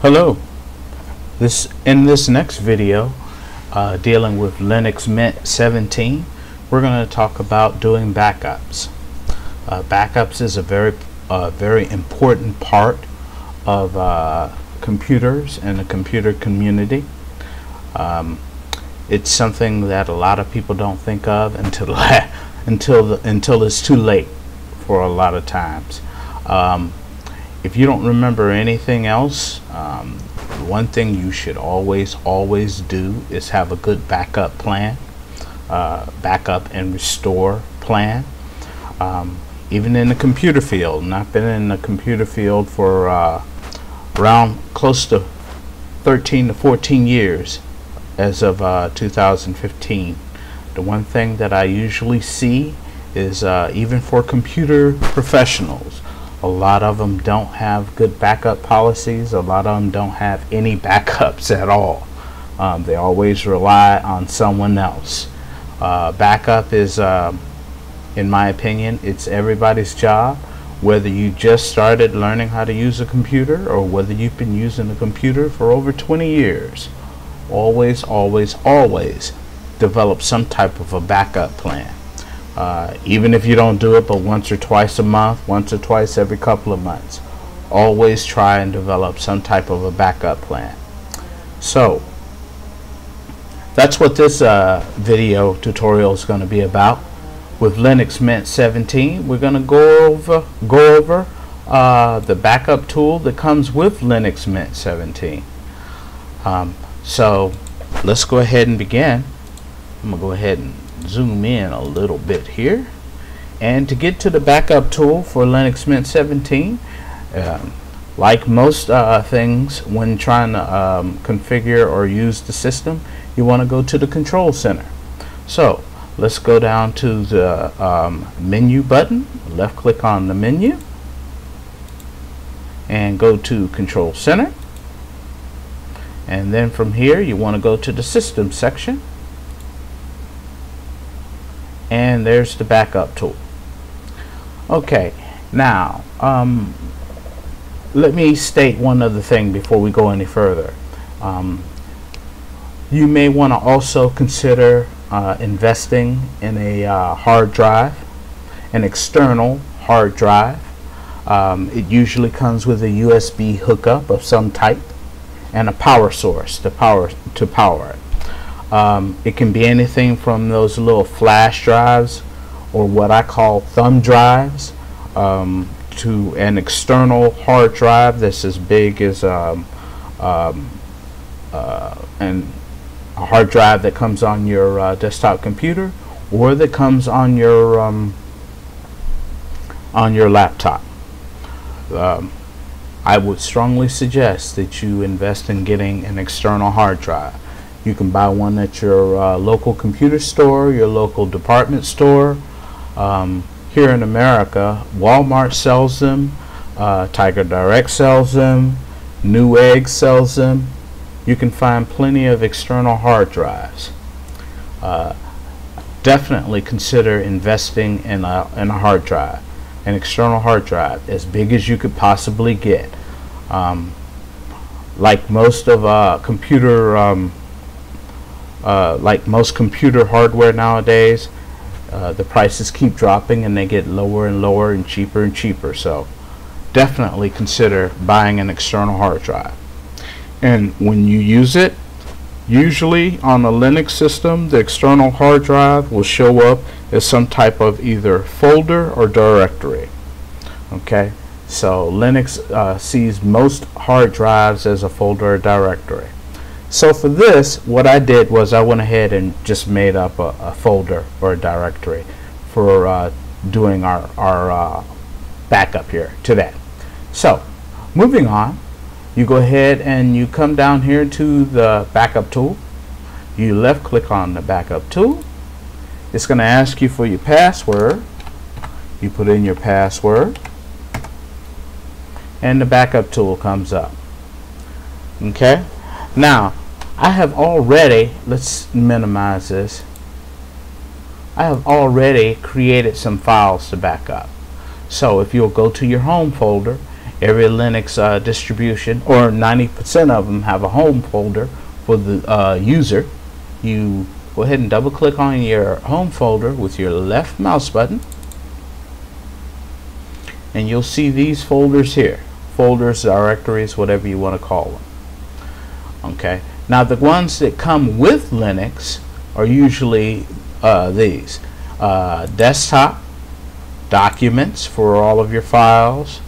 Hello. In this next video, dealing with Linux Mint 17, we're going to talk about doing backups. Backups is a very important part of computers and the computer community. It's something that a lot of people don't think of until it's too late for a lot of times. If you don't remember anything else, one thing you should always do is have a good backup plan, backup and restore plan. Even in the computer field, and I've been in the computer field for around close to 13 to 14 years as of 2015. The one thing that I usually see is even for computer professionals, a lot of them don't have good backup policies. A lot of them don't have any backups at all. They always rely on someone else. Backup is, in my opinion, it's everybody's job, whether you just started learning how to use a computer or whether you've been using a computer for over 20 years. Always develop some type of a backup plan. Even if you don't do it but once or twice a month, once or twice every couple of months, always try and develop some type of a backup plan. So that's what this video tutorial is going to be about. With Linux Mint 17, we're going to go over the backup tool that comes with Linux Mint 17. So let's go ahead and begin. I'm going to go ahead and zoom in a little bit here, and to get to the backup tool for Linux Mint 17, like most things when trying to configure or use the system, you want to go to the control center. So let's go down to the menu button, left click on the menu and go to control center, and then from here you want to go to the system section. And there's the backup tool. Okay, now let me state one other thing before we go any further. You may want to also consider investing in a hard drive, an external hard drive. It usually comes with a USB hookup of some type and a power source to power it. It can be anything from those little flash drives or what I call thumb drives to an external hard drive that's as big as and a hard drive that comes on your desktop computer or that comes on your laptop. I would strongly suggest that you invest in getting an external hard drive. You can buy one at your local computer store, your local department store. Here in America, Walmart sells them, Tiger Direct sells them, Newegg sells them. You can find plenty of external hard drives. Definitely consider investing in a hard drive, an external hard drive, as big as you could possibly get. Like most of like most computer hardware nowadays, the prices keep dropping and they get lower and lower and cheaper. So definitely consider buying an external hard drive. And when you use it, usually on a Linux system, the external hard drive will show up as some type of either folder or directory. Okay, so Linux sees most hard drives as a folder or directory. So for this, what I did was I went ahead and just made up a folder or a directory for doing our backup here to that. So moving on, you go ahead and you come down here to the backup tool. You left click on the backup tool. It's going to ask you for your password. You put in your password and the backup tool comes up. Okay, now I have already, let's minimize this, I have already created some files to back up. So if you'll go to your home folder Every Linux distribution, or 90% of them, have a home folder for the user. You go ahead and double click on your home folder with your left mouse button, and you'll see these folders here. Folders, directories, whatever you want to call them. Okay. Now the ones that come with Linux are usually these. Desktop, documents for all of your files,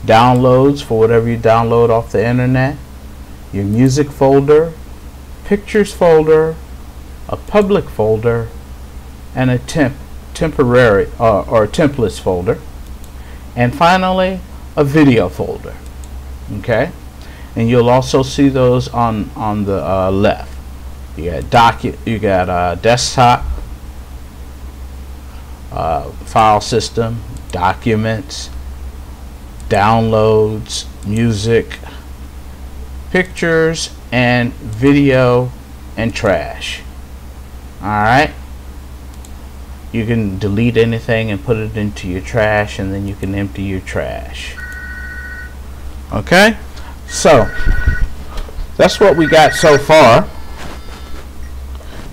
downloads for whatever you download off the internet, your music folder, pictures folder, a public folder, and a temporary or templates folder, and finally a video folder. Okay, and you'll also see those on the left. You got desktop, file system, documents, downloads, music, pictures, and video, and trash. Alright, you can delete anything and put it into your trash, and then you can empty your trash. Okay, so that's what we got so far.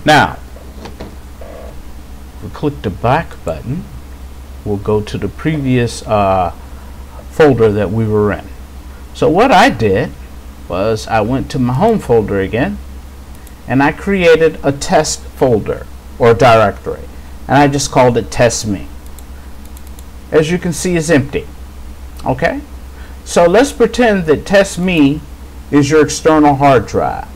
Now, if we click the back button, we'll go to the previous folder that we were in. So what I did was I went to my home folder again, and I created a test folder or directory, and I just called it test me. As you can see, it's empty. Okay, so let's pretend that test me is your external hard drive.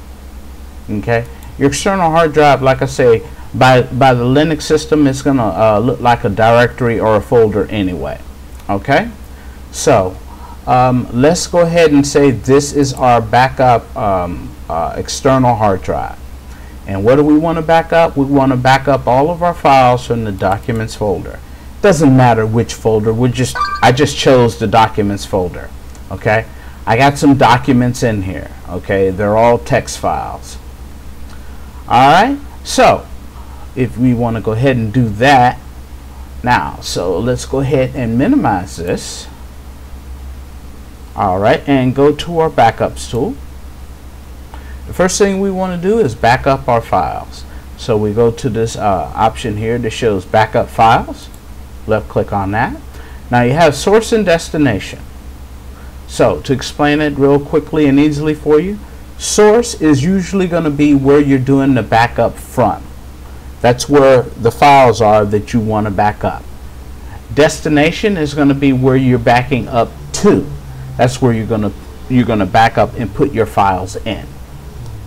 Okay, your external hard drive, like I say, by the Linux system, it's gonna look like a directory or a folder anyway. Okay, so let's go ahead and say this is our backup external hard drive. And what do we want to back up? We want to back up all of our files from the documents folder. Doesn't matter which folder. I just chose the documents folder. Okay, I got some documents in here. Okay, they're all text files. Alright, so if we want to go ahead and do that now, so let's go ahead and minimize this. Alright, and go to our backups tool. The first thing we want to do is back up our files. So we go to this option here that shows backup files. Left click on that. Now you have source and destination. So to explain it real quickly and easily for you, source is usually going to be where you're doing the backup from. That's where the files are that you want to back up. Destination is going to be where you're backing up to. That's where you're going to back up and put your files in.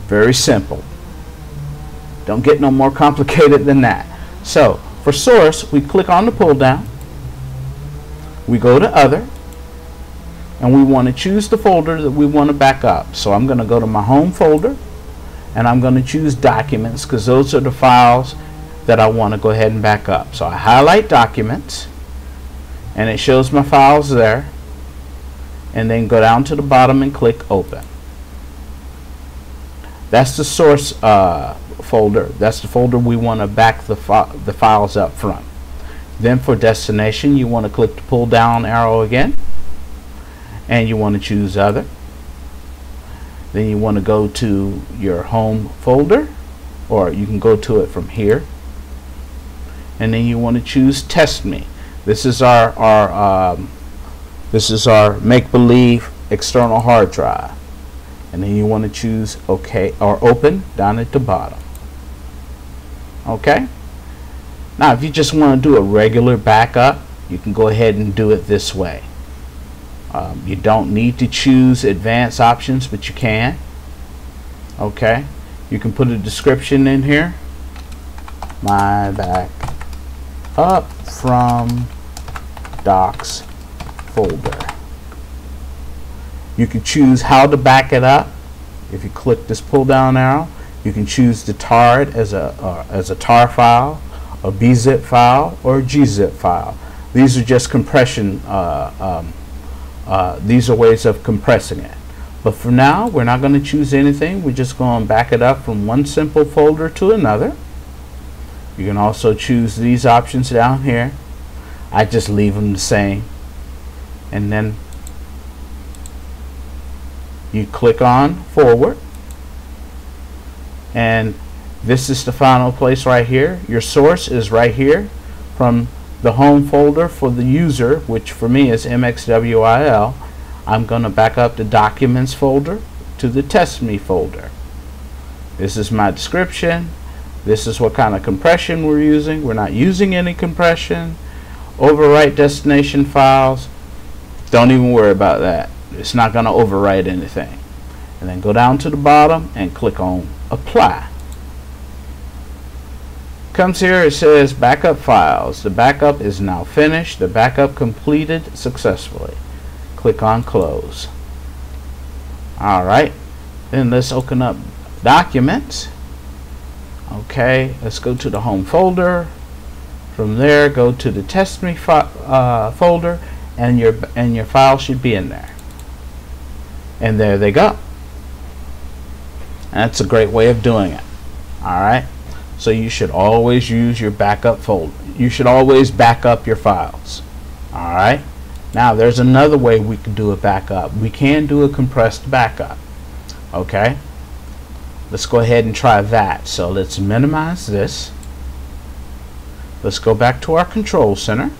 Very simple. Don't get no more complicated than that. So for source, we click on the pull down, we go to other, and we want to choose the folder that we want to back up. So I'm going to go to my home folder, and I'm going to choose documents, because those are the files that I want to go ahead and back up. So I highlight documents, and it shows my files there, and then go down to the bottom and click open. That's the source folder. That's the folder we want to back the files up from. Then for destination, you want to click the pull down arrow again, and you want to choose other. Then you want to go to your home folder, or you can go to it from here, and then you want to choose test me. This is our make-believe external hard drive. And then you want to choose OK or open down at the bottom. Okay? Now if you just want to do a regular backup, you can go ahead and do it this way. You don't need to choose advanced options, but you can. Okay? You can put a description in here. My backup from docs folder. You can choose how to back it up. If you click this pull down arrow, you can choose to tar it as a tar file, a bzip file, or a gzip file. These are just compression. These are ways of compressing it. But for now, we're not going to choose anything. We're just going to back it up from one simple folder to another. You can also choose these options down here. I just leave them the same, and then you click on forward, and this is the final place right here. Your source is right here from the home folder for the user, which for me is mxwil. I'm going to back up the documents folder to the test me folder. This is my description. This is what kind of compression we're using. We're not using any compression. Overwrite destination files. Don't even worry about that. It's not going to overwrite anything. And then go down to the bottom and click on apply. Comes here, it says backup files. The backup is now finished. The backup completed successfully. Click on close. Alright, then let's open up documents. Okay, let's go to the home folder. From there, go to the test me folder, and your file should be in there. And there they go. That's a great way of doing it. Alright, so you should always use your backup folder. You should always back up your files. Alright, now there's another way we can do a backup. We can do a compressed backup. Okay, let's go ahead and try that. So let's minimize this. Let's go back to our control center.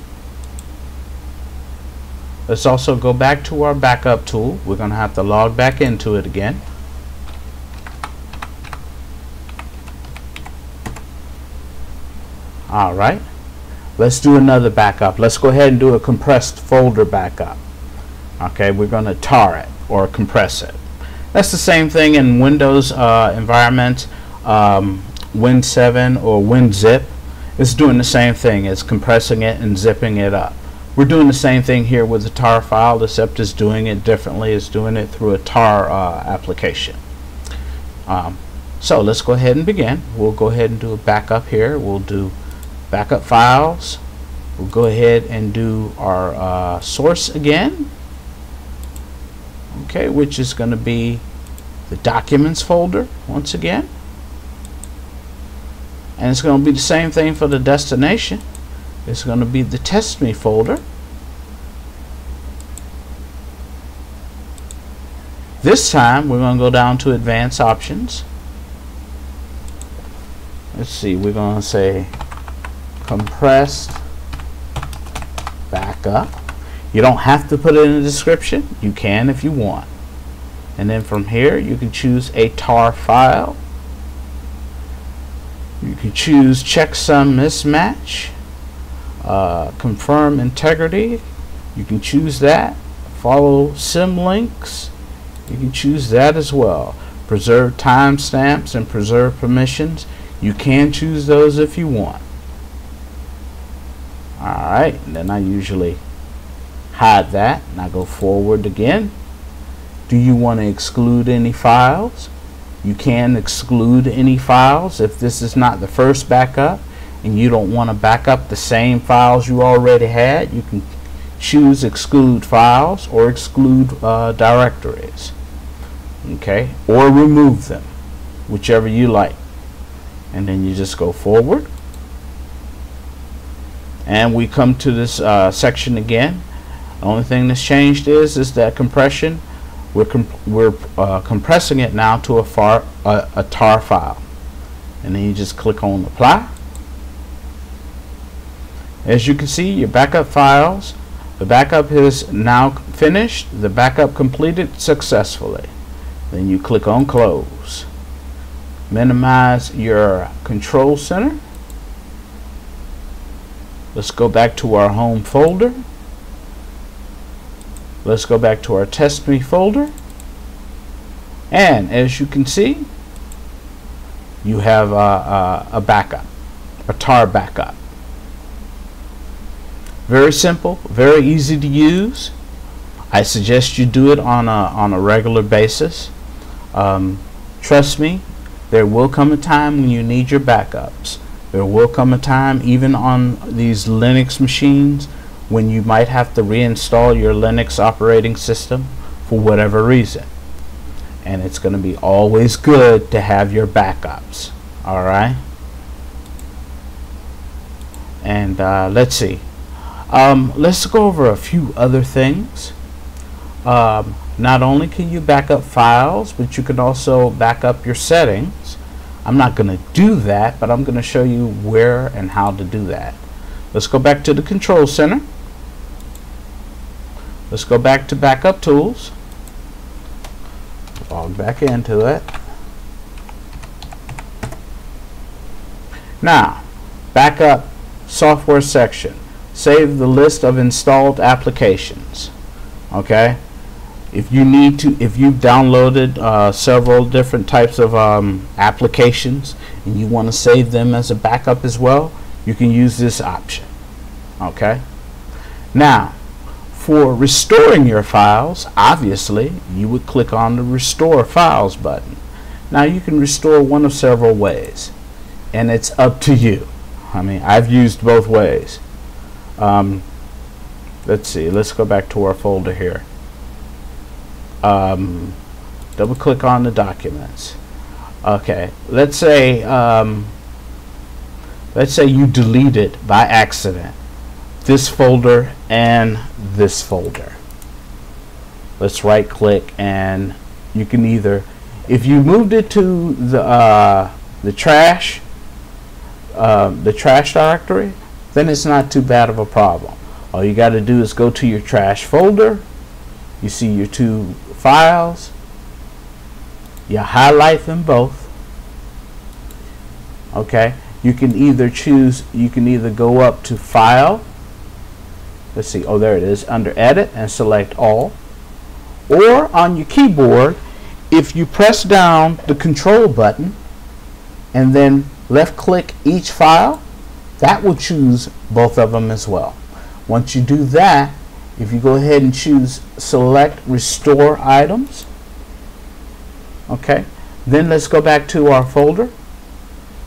Let's also go back to our backup tool. We're going to have to log back into it again. Alright, let's do another backup. Let's go ahead and do a compressed folder backup. Okay, we're going to tar it or compress it. That's the same thing in Windows environment, Win7 or WinZip. It's doing the same thing. It's compressing it and zipping it up. We're doing the same thing here with the tar file, except it's doing it differently. It's doing it through a tar application. So let's go ahead and begin. We'll go ahead and do a backup here. We'll do backup files. We'll go ahead and do our source again. Okay, which is going to be the documents folder once again. And it's going to be the same thing for the destination. It's going to be the test me folder. This time we're going to go down to advanced options. Let's see, we're going to say compressed backup. You don't have to put it in the description. You can if you want. And then from here you can choose a tar file. You can choose checksum mismatch, confirm integrity. You can choose that. Follow symlinks. You can choose that as well. Preserve timestamps and preserve permissions. You can choose those if you want. Alright, and then I usually hide that and I go forward again. Do you want to exclude any files? You can exclude any files if this is not the first backup and you don't want to back up the same files you already had. You can choose exclude files or exclude directories, okay, or remove them, whichever you like. And then you just go forward and we come to this section again. The only thing that's changed is that compression. We're compressing it now to a tar file, and then you just click on apply. As you can see, your backup files, the backup is now finished, the backup completed successfully. Then you click on close. Minimize your control center. Let's go back to our home folder. Let's go back to our test me folder, and as you can see, you have a backup, a tar backup. Very simple, very easy to use. I suggest you do it on a regular basis. Trust me, there will come a time when you need your backups. There will come a time, even on these Linux machines, when you might have to reinstall your Linux operating system for whatever reason. And it's going to be always good to have your backups. Alright? And let's see. Let's go over a few other things. not only can you back up files, but you can also back up your settings. I'm not going to do that, but I'm going to show you where and how to do that. Let's go back to the Control Center. Let's go back to Backup Tools. Log back into it. Now, Backup Software section. Save the list of installed applications. Okay? If you need to, if you've downloaded several different types of applications and you want to save them as a backup as well, you can use this option. Okay? Now, for restoring your files, obviously, you would click on the Restore Files button. Now, you can restore one of several ways, and it's up to you. I mean, I've used both ways. Let's see. Let's go back to our folder here. Double click on the documents. Okay, let's say you deleted by accident this folder and this folder. Let's right click, and you can either, if you moved it to the trash directory, then it's not too bad of a problem. All you got to do is go to your trash folder. You see your two files. You highlight them both. Okay. You can either go up to File. Let's see. Oh, there it is. Under Edit, and select All. Or on your keyboard, if you press down the Control button and then left click each file, that will choose both of them as well. Once you do that, if you go ahead and choose Select Restore Items, okay, then let's go back to our folder,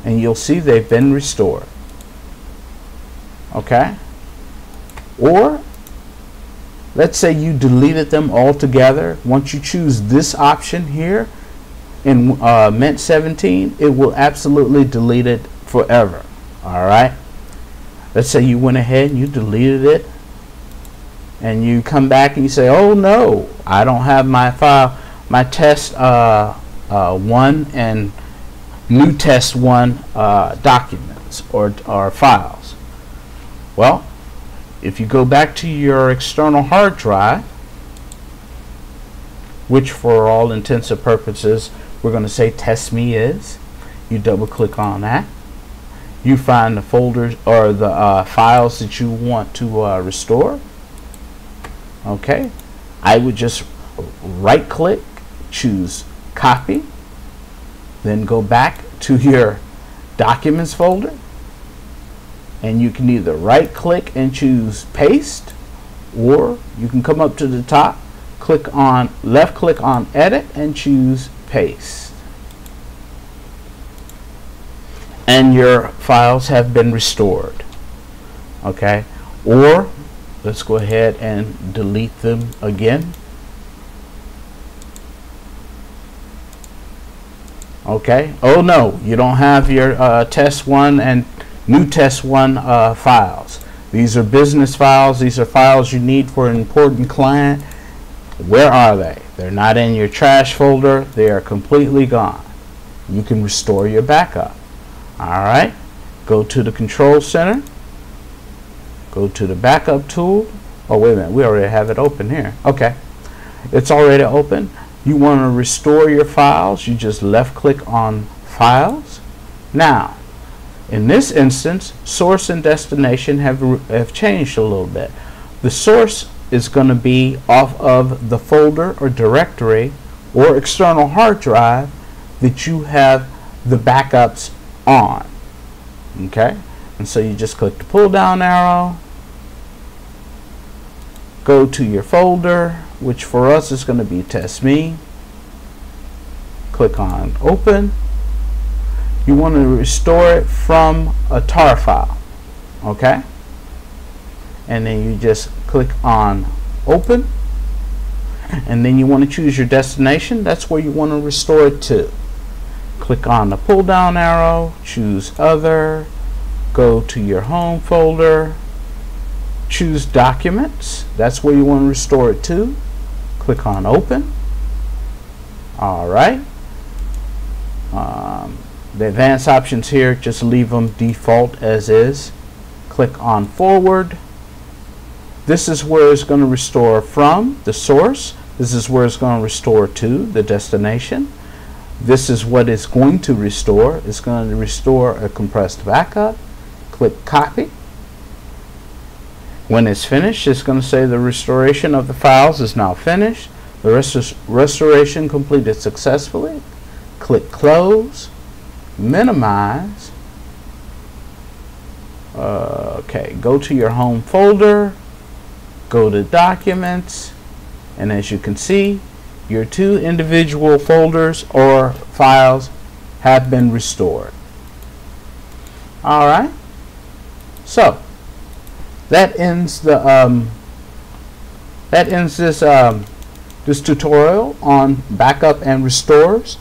and you'll see they've been restored. Okay? Or let's say you deleted them altogether. Once you choose this option here in Mint17, it will absolutely delete it forever. Alright? Let's say you went ahead and you deleted it, and you come back and you say, oh no, I don't have my file, my test 1 and new test 1 documents or files. Well, if you go back to your external hard drive, which for all intents and purposes we're going to say test me is, you double click on that. You find the folders or the files that you want to restore. Okay, I would just right click, choose copy, then go back to your documents folder, and you can either right click and choose paste, or you can come up to the top, left click on edit and choose paste, and your files have been restored. Okay, or let's go ahead and delete them again. Okay, oh no, you don't have your test 1 and new test 1 files. These are business files. These are files you need for an important client. Where are they? They're not in your trash folder. They are completely gone. You can restore your backup. Alright, go to the Control Center, go to the Backup tool. Oh wait a minute, we already have it open here. Okay, it's already open. You want to restore your files, you just left click on Files. Now, in this instance, source and destination have changed a little bit. The source is going to be off of the folder or directory or external hard drive that you have the backups on. Okay, and so you just click the pull down arrow, go to your folder, which for us is going to be test me, click on open. You want to restore it from a tar file. Okay, and then you just click on open, and then you want to choose your destination. That's where you want to restore it to. Click on the pull down arrow, choose other, go to your home folder, choose documents. That's where you want to restore it to. Click on open. Alright. The advanced options here, just leave them default as is. Click on forward. This is where it's going to restore from the source. This is where it's going to restore to the destination. This is what it's going to restore. It's going to restore a compressed backup. Click copy. When it's finished, it's going to say the restoration of the files is now finished. The restoration completed successfully. Click close. Minimize. Okay, go to your home folder. Go to documents. And as you can see, your 2 individual folders or files have been restored. Alright. So that ends the this tutorial on backup and restores.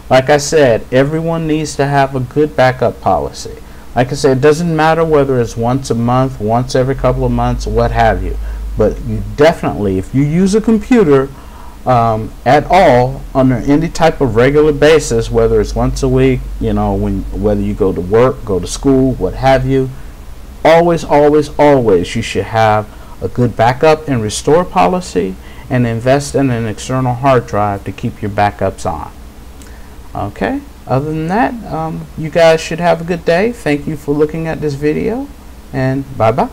Like I said, everyone needs to have a good backup policy. Like I said, it doesn't matter whether it's once a month, once every couple of months, what have you. But you definitely, if you use a computer at all on any type of regular basis, whether it's once a week, you know, whether you go to work, go to school, what have you, always you should have a good backup and restore policy, and invest in an external hard drive to keep your backups on. Okay, other than that, you guys should have a good day. Thank you for looking at this video, and bye bye.